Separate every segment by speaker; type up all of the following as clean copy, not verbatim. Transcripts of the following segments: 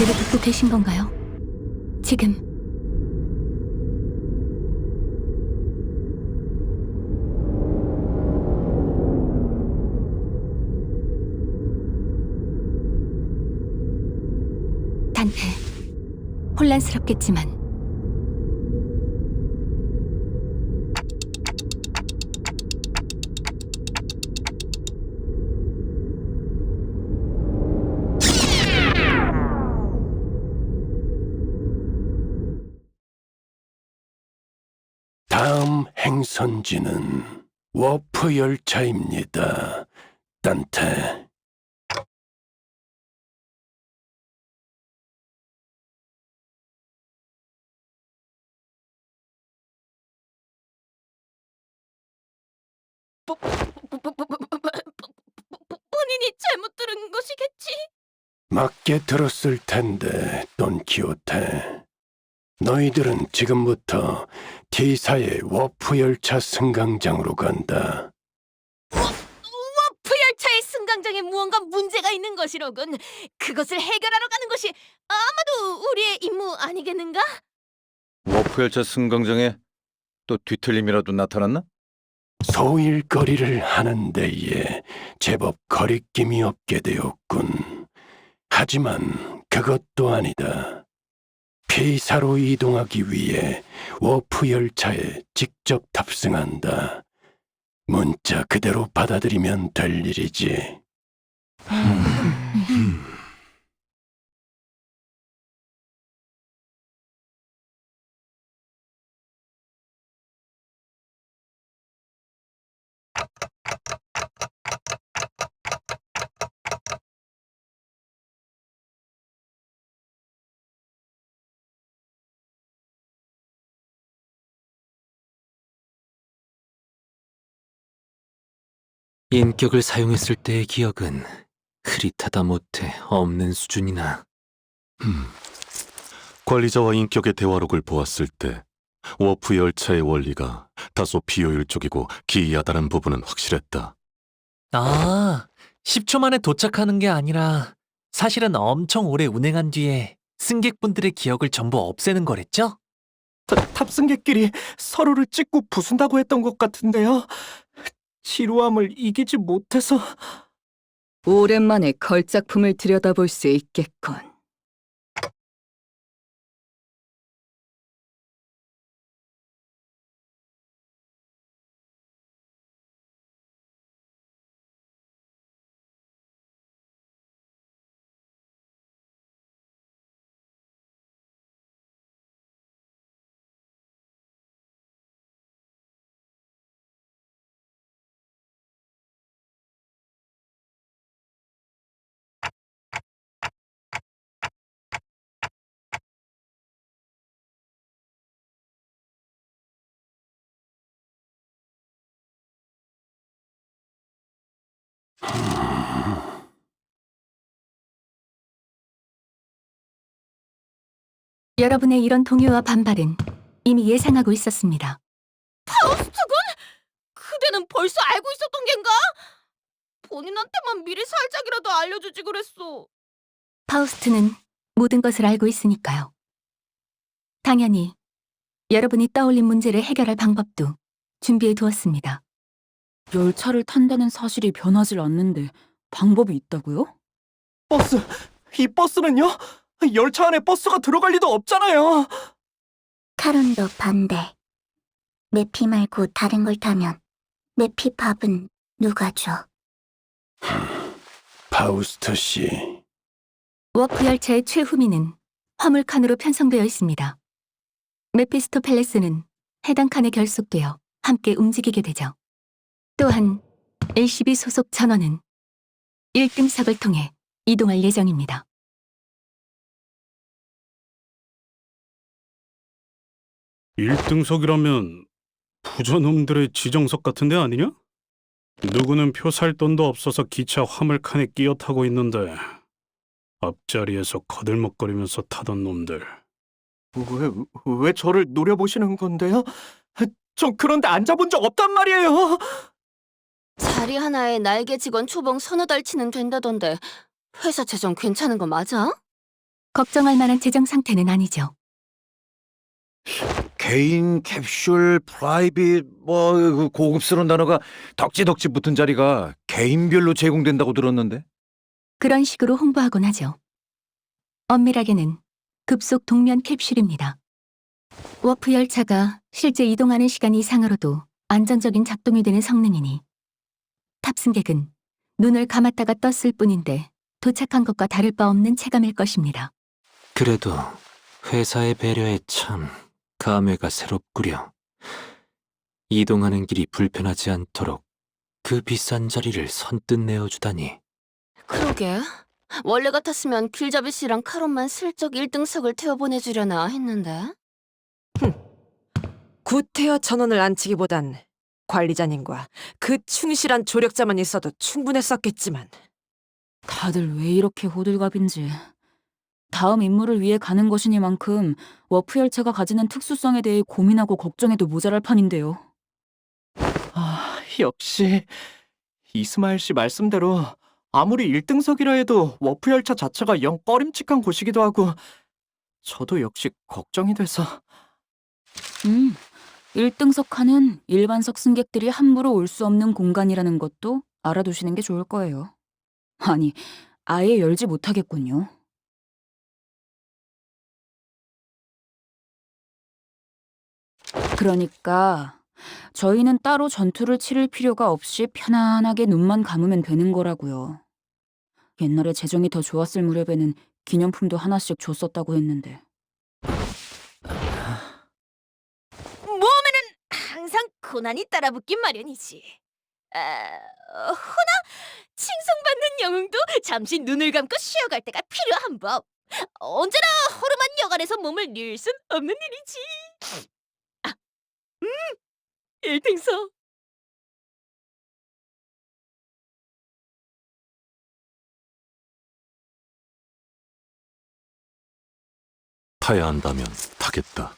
Speaker 1: 제대로 듣고 계신 건가요? 지금 단테, 혼란스럽겠지만
Speaker 2: 다음 행선지는 워프 열차입니다. 단테.
Speaker 3: 본인이 잘못 들은 것이겠지?
Speaker 2: 맞게 들었을 텐데, 돈키호테. 너희들은 지금부터 T사의 워프 열차 승강장으로 간다.
Speaker 3: 워프 열차의 승강장에 무언가 문제가 있는 것이로군. 그것을 해결하러 가는 것이 아마도 우리의 임무 아니겠는가?
Speaker 4: 워프 열차 승강장에 또 뒤틀림이라도 나타났나?
Speaker 2: 소일거리를 하는 데에 제법 거리낌이 없게 되었군. 하지만 그것도 아니다. P사로 이동하기 위해 워프 열차에 직접 탑승한다. 문자 그대로 받아들이면 될 일이지.
Speaker 5: 인격을 사용했을 때의 기억은 흐릿하다 못해 없는 수준이나.
Speaker 6: 관리자와 인격의 대화록을 보았을 때 워프 열차의 원리가 다소 비효율적이고 기이하다는 부분은 확실했다.
Speaker 5: 아, 10초 만에 도착하는 게 아니라 사실은 엄청 오래 운행한 뒤에 승객분들의 기억을 전부 없애는 거랬죠?
Speaker 7: 탑승객끼리 서로를 찍고 부순다고 했던 것 같은데요. 지루함을 이기지 못해서.
Speaker 8: 오랜만에 걸작품을 들여다볼 수 있겠군.
Speaker 1: 여러분의 이런 동요와 반발은 이미 예상하고 있었습니다.
Speaker 3: 파우스트군? 그대는 벌써 알고 있었던 겐가? 본인한테만 미리 살짝이라도 알려주지 그랬어.
Speaker 1: 파우스트는 모든 것을 알고 있으니까요. 당연히 여러분이 떠올린 문제를 해결할 방법도 준비해 두었습니다.
Speaker 9: 열차를 탄다는 사실이 변하질 않는데 방법이 있다고요?
Speaker 7: 버스, 이 버스는요? 열차 안에 버스가 들어갈 리도 없잖아요.
Speaker 10: 카론도 반대. 메피 말고 다른 걸 타면 메피 밥은 누가 줘?
Speaker 2: 파우스트 씨.
Speaker 1: 워프 열차의 최후미는 화물 칸으로 편성되어 있습니다. 메피스토펠레스는 해당 칸에 결속되어 함께 움직이게 되죠. 또한 LCB 소속 전원은 1등석을 통해 이동할 예정입니다.
Speaker 11: 일등석이라면 부저놈들의 지정석 같은 데 아니냐? 누구는 표 살 돈도 없어서 기차 화물칸에 끼어 타고 있는데 앞자리에서 거들먹거리면서 타던 놈들.
Speaker 7: 왜 저를 노려보시는 건데요? 전 그런데 앉아본 적 없단 말이에요.
Speaker 3: 자리 하나에 날개 직원 초봉 서너 달 치는 된다던데 회사 재정 괜찮은 거 맞아?
Speaker 1: 걱정할 만한 재정 상태는 아니죠.
Speaker 4: 개인 캡슐, 프라이빗, 그 고급스러운 단어가 덕지덕지 붙은 자리가 개인별로 제공된다고 들었는데.
Speaker 1: 그런 식으로 홍보하곤 하죠. 엄밀하게는 급속 동면 캡슐입니다. 워프 열차가 실제 이동하는 시간 이상으로도 안정적인 작동이 되는 성능이니 탑승객은 눈을 감았다가 떴을 뿐인데 도착한 것과 다를 바 없는 체감일 것입니다.
Speaker 5: 그래도 회사의 배려에 참 감회가 새롭구려. 이동하는 길이 불편하지 않도록 그 비싼 자리를 선뜻 내어주다니.
Speaker 3: 그러게. 원래 같았으면 길잡이 씨랑 카론만 슬쩍 1등석을 태워보내주려나 했는데.
Speaker 12: 구태여 전원을 안치기보단 관리자님과 그 충실한 조력자만 있어도 충분했었겠지만.
Speaker 9: 다들 왜 이렇게 호들갑인지. 다음 임무를 위해 가는 것이니만큼 워프 열차가 가지는 특수성에 대해 고민하고 걱정해도 모자랄 판인데요.
Speaker 7: 역시 이스마일 씨 말씀대로 아무리 1등석이라 해도 워프 열차 자체가 영 꺼림칙한 곳이기도 하고 저도 역시 걱정이 돼서.
Speaker 9: 1등석 칸은 일반석 승객들이 함부로 올 수 없는 공간이라는 것도 알아두시는 게 좋을 거예요. 아니, 아예 열지 못하겠군요. 그러니까 저희는 따로 전투를 치를 필요가 없이 편안하게 눈만 감으면 되는 거라고요. 옛날에 재정이 더 좋았을 무렵에는 기념품도 하나씩 줬었다고 했는데.
Speaker 3: 모험에는 항상 고난이 따라붙긴 마련이지. 허나 칭송받는 영웅도 잠시 눈을 감고 쉬어갈 때가 필요한 법. 언제나 허름한 여간에서 몸을 늘 순 없는 일이지. 1등석.
Speaker 6: 타야 한다면 타겠다.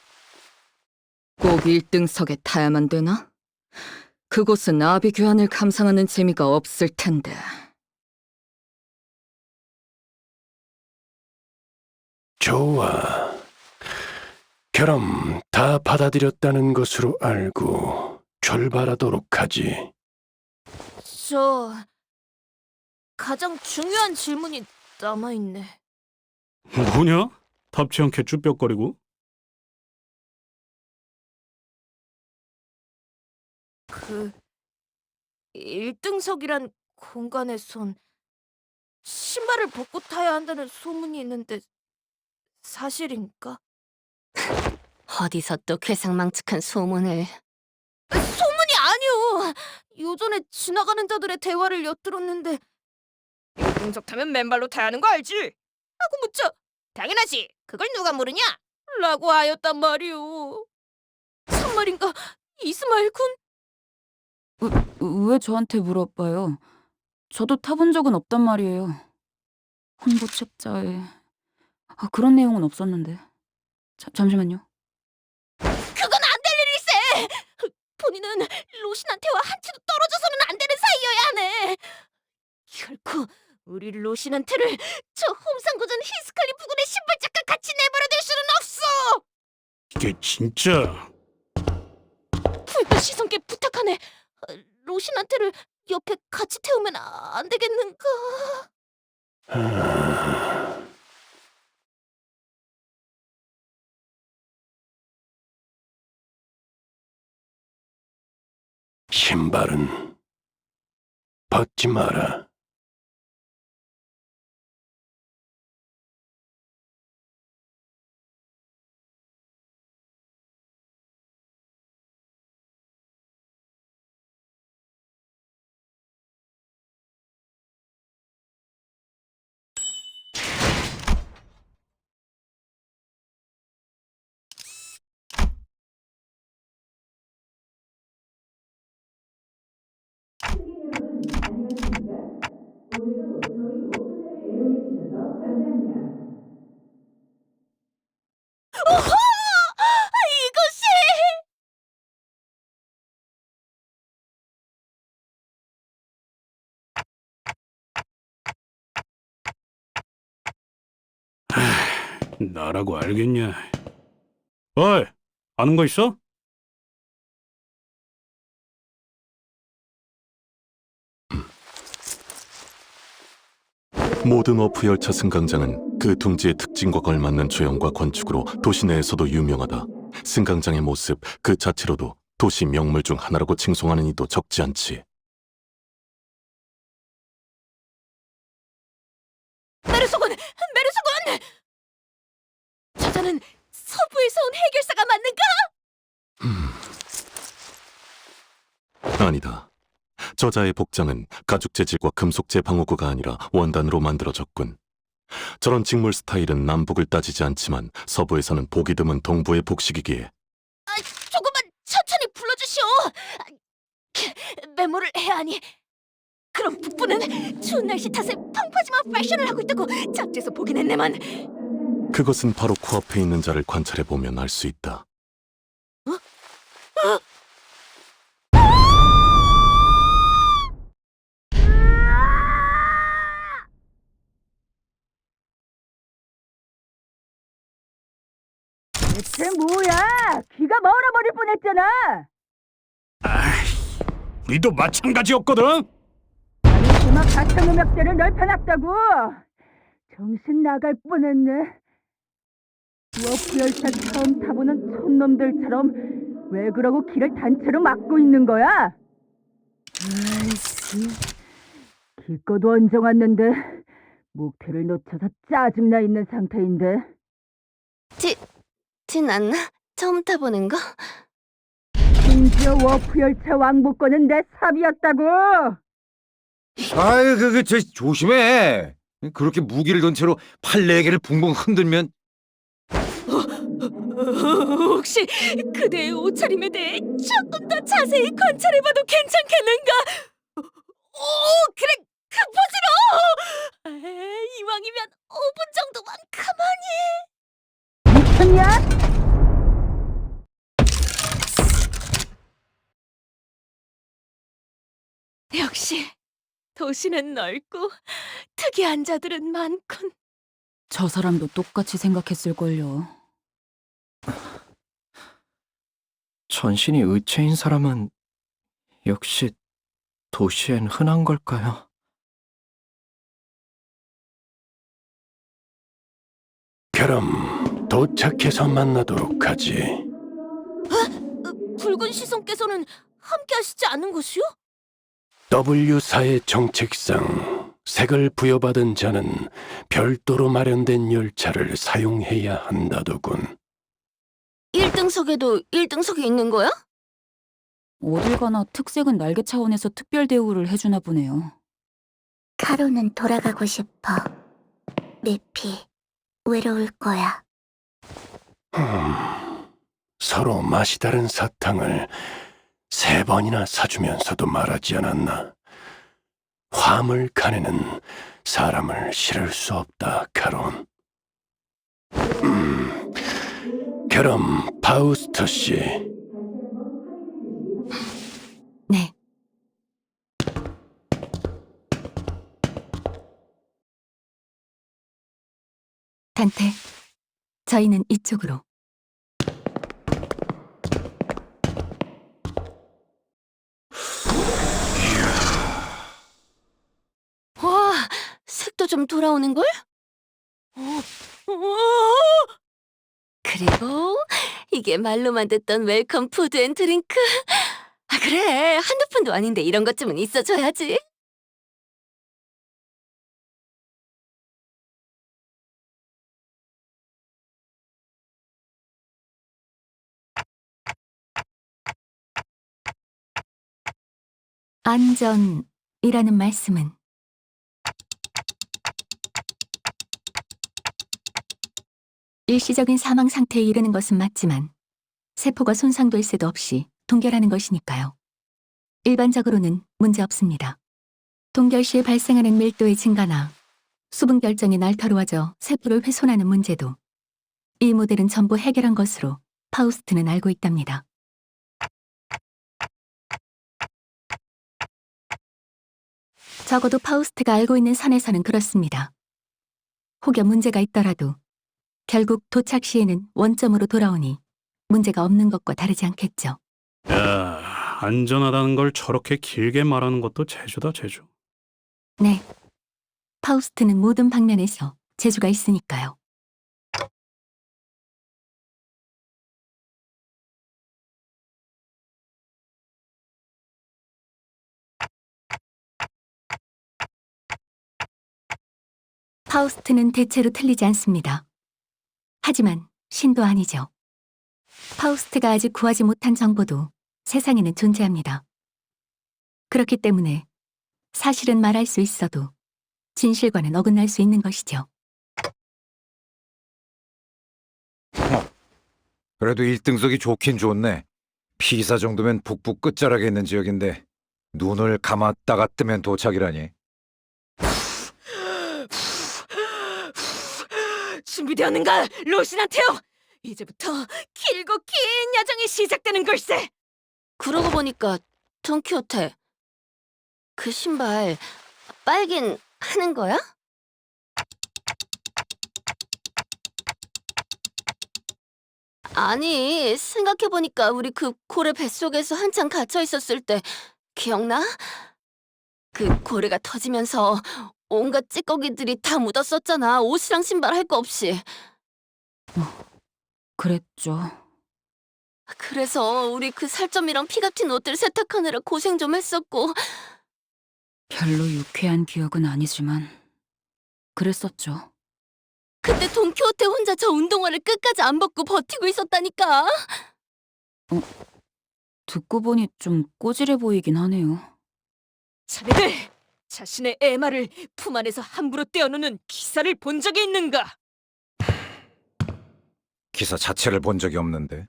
Speaker 8: 꼭 1등석에 타야만 되나? 그곳은 나비 교환을 감상하는 재미가 없을 텐데.
Speaker 2: 좋아. 그럼 다 받아들였다는 것으로 알고 출발하도록 하지.
Speaker 3: 저 가장 중요한 질문이 남아있네.
Speaker 11: 뭐냐? 답지 않게 쭈뼛거리고.
Speaker 3: 그 1등석이란 공간에선 신발을 벗고 타야 한다는 소문이 있는데 사실인가? 어디서 또 괴상망측한 소문을. 소문이 아니오. 요전에 지나가는 자들의 대화를 엿들었는데 1등석 타면 맨발로 타야 하는 거 알지? 하고 묻자 당연하지. 그걸 누가 모르냐? 라고 하였단 말이오. 참말인가? 이스마일 군?
Speaker 9: 왜 저한테 물어봐요? 저도 타본 적은 없단 말이에요. 홍보 책자에 그런 내용은 없었는데. 잠시만요.
Speaker 3: 그건 안 될 일일세! 본인은 로신한테와 한치도 떨어져서는 안 되는 사이여야 하네. 결코 우리 로신한테를 저 홈상고전 히스칼리 부군의 신발짝과 같이 내버려둘 수는 없어!
Speaker 11: 이게 진짜.
Speaker 3: 불꽃 시선께 부탁하네. 로신한테를 옆에 같이 태우면 안 되겠는가?
Speaker 2: 신발은 벗지 마라.
Speaker 11: 나라고 알겠냐? 어이, 아는 거 있어?
Speaker 6: 모든 워프 열차 승강장은 그 둥지의 특징과 걸맞는 조형과 건축으로 도시 내에서도 유명하다. 승강장의 모습 그 자체로도 도시 명물 중 하나라고 칭송하는 이도 적지 않지.
Speaker 3: 메르소군! 메르소군! 저자는 서부에서 온 해결사가 맞는가?
Speaker 6: 아니다. 저자의 복장은 가죽 재질과 금속재 방어구가 아니라 원단으로 만들어졌군. 저런 직물 스타일은 남북을 따지지 않지만 서부에서는 보기 드문 동부의 복식이기에
Speaker 3: 조금만 천천히 불러주시오. 메모를 해야 하니. 그럼 북부는 추운 날씨 탓에 펑퍼짐한 패션을 하고 있다고 잡지에서 보긴 했네만.
Speaker 6: 그것은 바로 코앞에 있는 자를 관찰해보면 알 수 있다.
Speaker 9: 대체 뭐야? 귀가 멀어버릴 뻔했잖아.
Speaker 11: 우리도 마찬가지였거든.
Speaker 9: 음악 같은 음역대를 넓혀놨다고. 정신 나갈 뻔했네. 워프 열차 처음 타보는 촌놈들처럼 왜 그러고 길을 단체로 막고 있는 거야? 아이씨, 길거도 얹어 왔는데 목표를 놓쳐서 짜증나 있는 상태인데.
Speaker 3: 진 않나? 처음 타보는 거?
Speaker 9: 심지어 워프 열차 왕복권은 내 삽이었다고.
Speaker 4: 아이, 저 조심해. 그렇게 무기를 든 채로 팔 네 개를 붕붕 흔들면
Speaker 3: 혹시 그대의 옷차림에 대해 조금 더 자세히 관찰해봐도 괜찮겠는가? 오, 그래, 그 포즈로! 이왕이면 5분 정도만 가만히.
Speaker 9: 미쳤냐?
Speaker 3: 역시 도시는 넓고 특이한 자들은 많군.
Speaker 9: 저 사람도 똑같이 생각했을걸요.
Speaker 7: 전신이 의체인 사람은 역시 도시엔 흔한 걸까요?
Speaker 2: 그럼 도착해서 만나도록 하지.
Speaker 3: 붉은 시선께서는 함께 하시지 않은 것이요?
Speaker 2: W사의 정책상 색을 부여받은 자는 별도로 마련된 열차를 사용해야 한다더군.
Speaker 3: 1등석에도 1등석이 있는 거야?
Speaker 9: 어딜 가나 특색은 날개 차원에서 특별 대우를 해주나 보네요.
Speaker 10: 카로는 돌아가고 싶어. 내피, 외로울 거야.
Speaker 2: 서로 맛이 다른 사탕을 3번이나 사주면서도 말하지 않았나. 화물 칸에는 사람을 실을 수 없다, 카론. 그럼 파우스터 씨,
Speaker 1: 네. 단테, 저희는 이쪽으로.
Speaker 3: 와, 색도 좀 돌아오는걸? 그리고 이게 말로만 듣던 웰컴 푸드 앤 드링크. 아, 그래, 한두 푼도 아닌데 이런 것쯤은 있어줘야지.
Speaker 1: 안전이라는 말씀은 일시적인 사망 상태에 이르는 것은 맞지만 세포가 손상될 새도 없이 동결하는 것이니까요. 일반적으로는 문제 없습니다. 동결 시에 발생하는 밀도의 증가나 수분 결정이 날카로워져 세포를 훼손하는 문제도 이 모델은 전부 해결한 것으로 파우스트는 알고 있답니다. 적어도 파우스트가 알고 있는 선에서는 그렇습니다. 혹여 문제가 있더라도 결국 도착 시에는 원점으로 돌아오니 문제가 없는 것과 다르지 않겠죠.
Speaker 11: 야, 안전하다는 걸 저렇게 길게 말하는 것도 재주다, 재주.
Speaker 1: 네. 파우스트는 모든 방면에서 재주가 있으니까요. 파우스트는 대체로 틀리지 않습니다. 하지만 신도 아니죠. 파우스트가 아직 구하지 못한 정보도 세상에는 존재합니다. 그렇기 때문에 사실은 말할 수 있어도 진실과는 어긋날 수 있는 것이죠.
Speaker 4: 그래도 1등석이 좋긴 좋네. 피사 정도면 북부 끝자락에 있는 지역인데 눈을 감았다가 뜨면 도착이라니.
Speaker 3: 준비되었는가, 로신한테요? 이제부터 길고 긴 여정이 시작되는 걸세. 그러고 보니까 돈키호테, 그 신발 빨긴 하는 거야? 아니, 생각해보니까 우리 그 고래 뱃속에서 한참 갇혀 있었을 때 기억나? 그 고래가 터지면서 온갖 찌꺼기들이 다 묻었었잖아. 옷이랑 신발 할 거 없이.
Speaker 9: 그랬죠.
Speaker 3: 그래서 우리 그 살점이랑 피 같은 옷들 세탁하느라 고생 좀 했었고.
Speaker 9: 별로 유쾌한 기억은 아니지만 그랬었죠.
Speaker 3: 그때 돈키호테 혼자 저 운동화를 끝까지 안 벗고 버티고 있었다니까.
Speaker 9: 듣고 보니 좀 꼬질해 보이긴 하네요.
Speaker 3: 자네들, 자신의 애마를 품 안에서 함부로 떼어놓는 기사를 본 적이 있는가?
Speaker 4: 기사 자체를 본 적이 없는데.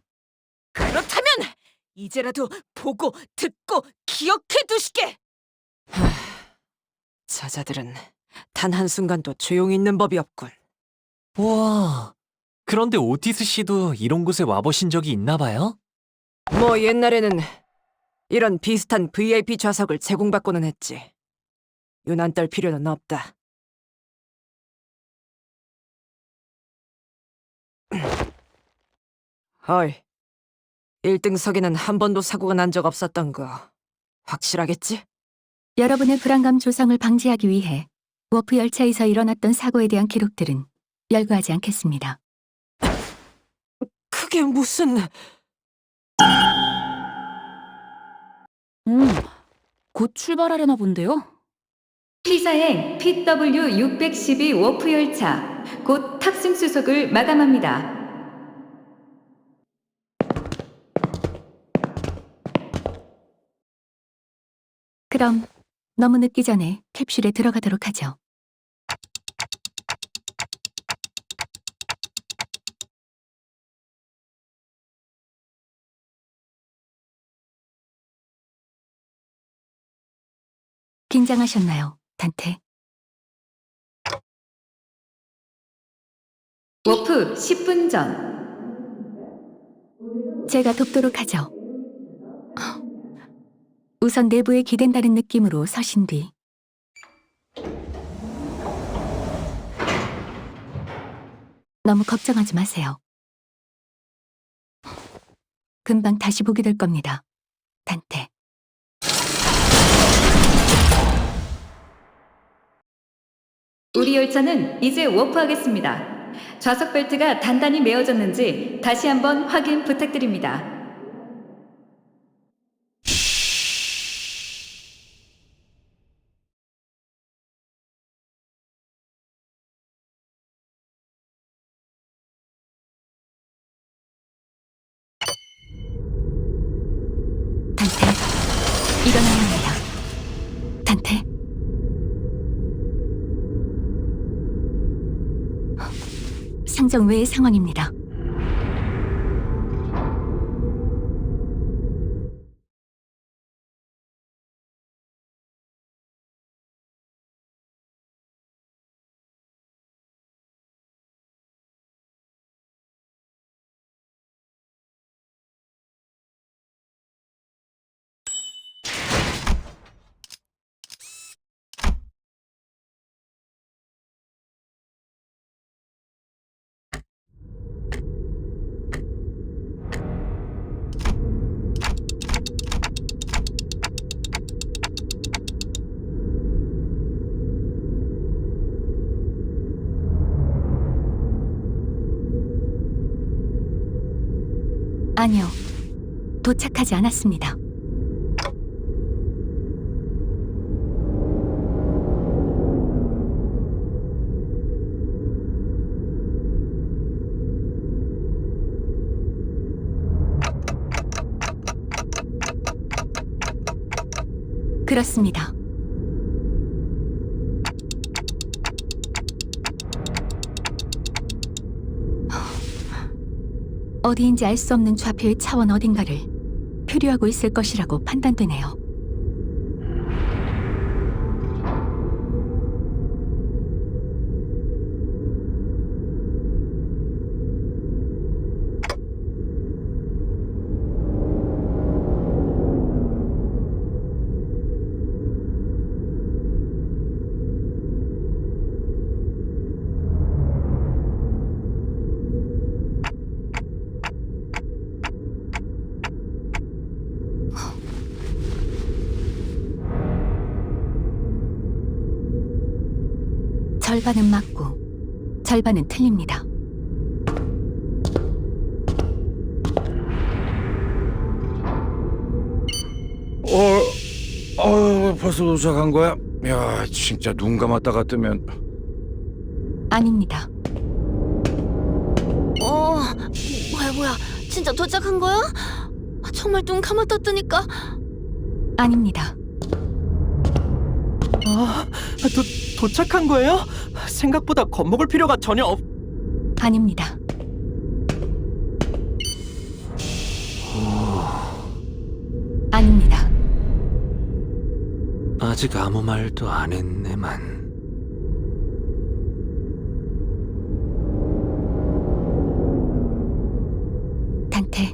Speaker 3: 그렇다면 이제라도 보고 듣고 기억해 두시게.
Speaker 12: 저자들은 단 한순간도 조용히 있는 법이 없군.
Speaker 5: 우와, 그런데 오티스 씨도 이런 곳에 와보신 적이 있나 봐요?
Speaker 12: 뭐 옛날에는 이런 비슷한 VIP 좌석을 제공받고는 했지. 유난 떨 필요는 없다. 어이, 1등석에는 한 번도 사고가 난 적 없었던 거 확실하겠지?
Speaker 1: 여러분의 불안감 조성을 방지하기 위해 워프 열차에서 일어났던 사고에 대한 기록들은 열거하지 않겠습니다.
Speaker 12: 그게 무슨...
Speaker 9: 곧 출발하려나 본데요?
Speaker 13: 피사행 PW612 워프 열차 곧 탑승 수속을 마감합니다.
Speaker 1: 그럼 너무 늦기 전에 캡슐에 들어가도록 하죠. 긴장하셨나요, 단테?
Speaker 13: 워프 10분 전.
Speaker 1: 제가 돕도록 하죠. 우선 내부에 기댄다는 느낌으로 서신 뒤 너무 걱정하지 마세요. 금방 다시 보게 될 겁니다, 단테.
Speaker 13: 우리 열차는 이제 워프하겠습니다. 좌석 벨트가 단단히 메어졌는지 다시 한번 확인 부탁드립니다.
Speaker 1: 단테, 일어나야 합니다. 단테. 상정 외의 상황입니다. 아니요. 도착하지 않았습니다. 그렇습니다. 어디인지 알 수 없는 좌표의 차원 어딘가를 표류하고 있을 것이라고 판단되네요. 절반은 맞고 절반은 틀립니다.
Speaker 4: 벌써 도착한 거야? 야, 진짜 눈 감았다가 뜨면.
Speaker 1: 아닙니다.
Speaker 3: 뭐야? 진짜 도착한 거야? 정말 눈 감았다 뜨니까.
Speaker 1: 아닙니다.
Speaker 7: 도착한 거예요? 생각보다 겁먹을 필요가 전혀 없...
Speaker 1: 아닙니다. 아닙니다.
Speaker 5: 아직 아무 말도 안 했네만.
Speaker 1: 단테,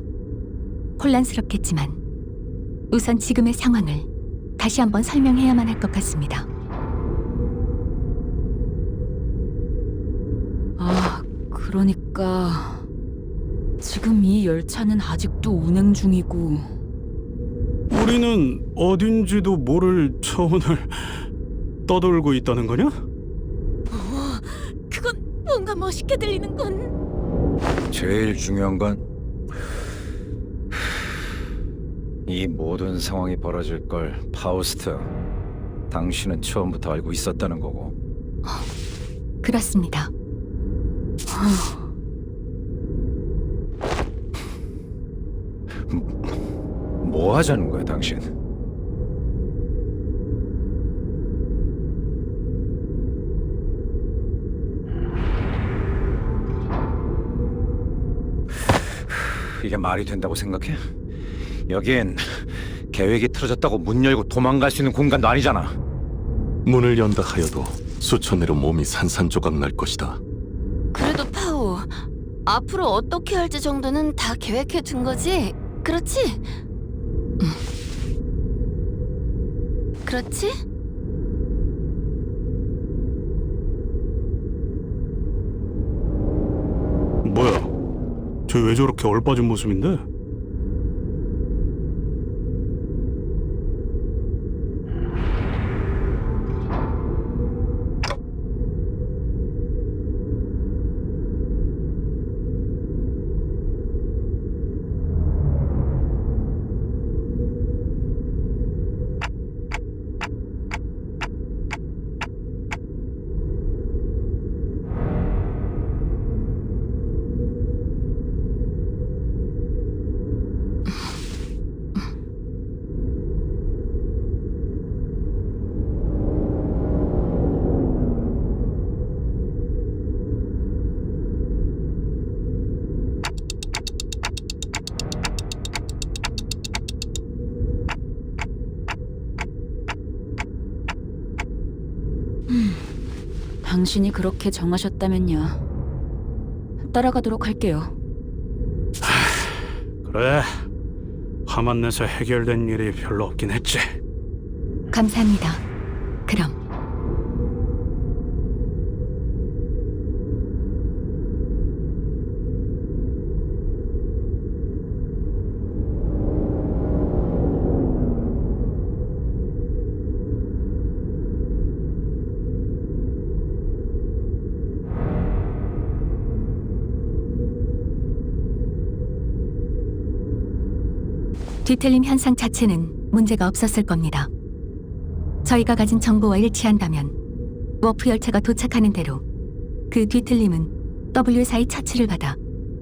Speaker 1: 혼란스럽겠지만 우선 지금의 상황을 다시 한번 설명해야만 할 것 같습니다.
Speaker 9: 그러니까 지금 이 열차는 아직도 운행 중이고
Speaker 11: 우리는 어딘지도 모를 차원을 떠돌고 있다는 거냐?
Speaker 3: 그건 뭔가 멋있게 들리는군.
Speaker 4: 제일 중요한 건 이 모든 상황이 벌어질 걸 파우스트, 당신은 처음부터 알고 있었다는 거고.
Speaker 1: 그렇습니다.
Speaker 4: 뭐 하자는 거야, 당신? 이게 말이 된다고 생각해? 여긴 계획이 틀어졌다고 문 열고 도망갈 수 있는 공간도 아니잖아.
Speaker 6: 문을 연다 하여도 수천 회로 몸이 산산조각 날 것이다.
Speaker 3: 그래도 파오, 앞으로 어떻게 할지 정도는 다 계획해 둔 거지? 그렇지? 그렇지?
Speaker 11: 뭐야? 쟤 왜 저렇게 얼빠진 모습인데?
Speaker 9: 당신이 그렇게 정하셨다면요. 따라가도록 할게요.
Speaker 11: 그래. 하만넷에 해결된 일이 별로 없긴 했지.
Speaker 1: 감사합니다. 그럼. 뒤틀림 현상 자체는 문제가 없었을 겁니다. 저희가 가진 정보와 일치한다면 워프 열차가 도착하는 대로 그 뒤틀림은 W사의 처치를 받아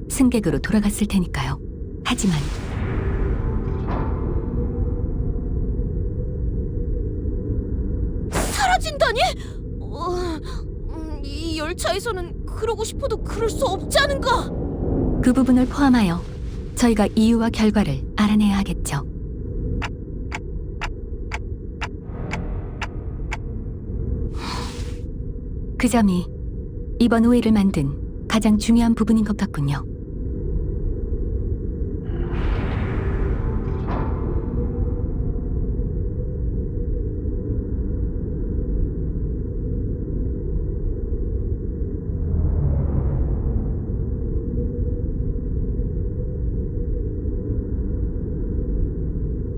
Speaker 1: 승객으로 돌아갔을 테니까요. 하지만
Speaker 3: 사라진다니? 이 열차에서는 그러고 싶어도 그럴 수 없지 않은가?
Speaker 1: 그 부분을 포함하여 저희가 이유와 결과를 알아내야 하겠죠. 그 점이 이번 오해를 만든 가장 중요한 부분인 것 같군요.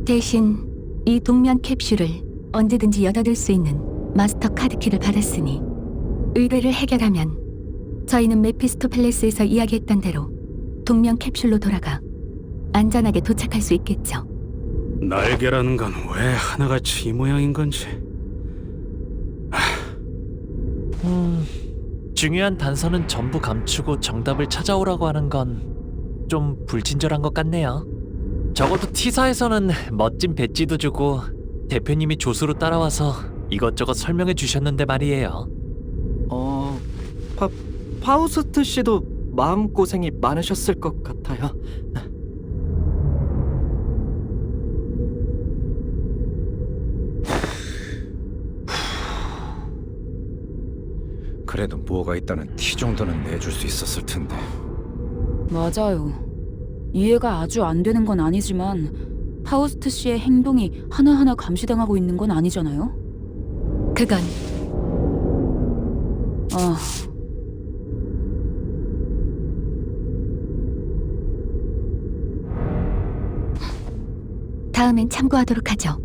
Speaker 1: 대신 이 동면 캡슐을 언제든지 여닫을 수 있는 마스터 카드키를 받았으니 의뢰를 해결하면 저희는 메피스토펠레스에서 이야기했던 대로 동면 캡슐로 돌아가 안전하게 도착할 수 있겠죠.
Speaker 11: 날개라는 건 왜 하나같이 이 모양인 건지.
Speaker 5: 중요한 단서는 전부 감추고 정답을 찾아오라고 하는 건 좀 불친절한 것 같네요. 적어도 T사에서는 멋진 배지도 주고 대표님이 조수로 따라와서 이것저것 설명해 주셨는데 말이에요.
Speaker 7: 파우스트 씨도 마음고생이 많으셨을 것 같아요.
Speaker 4: 그래도 뭐가 있다는 티 정도는 내줄 수 있었을 텐데.
Speaker 9: 맞아요. 이해가 아주 안 되는 건 아니지만 파우스트 씨의 행동이 하나하나 감시당하고 있는 건 아니잖아요?
Speaker 1: 그건 다음엔 참고하도록 하죠.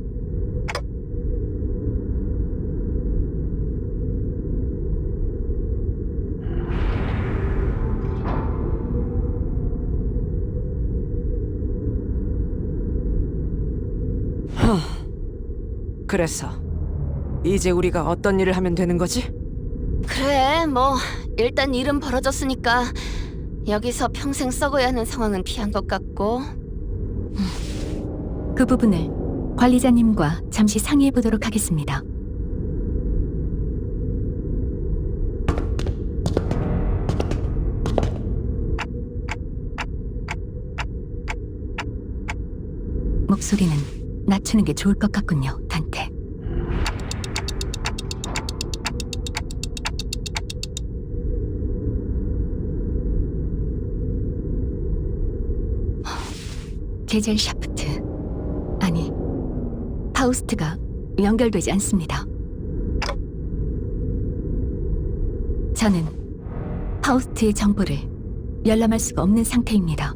Speaker 12: 그래서 이제 우리가 어떤 일을 하면 되는 거지?
Speaker 3: 그래, 뭐 일단 일은 벌어졌으니까 여기서 평생 썩어야 하는 상황은 피한 것 같고.
Speaker 1: 그 부분을 관리자님과 잠시 상의해 보도록 하겠습니다. 목소리는 낮추는 게 좋을 것 같군요, 단테. 제젤 샤프트, 아니, 파우스트가 연결되지 않습니다. 저는 파우스트의 정보를 열람할 수가 없는 상태입니다.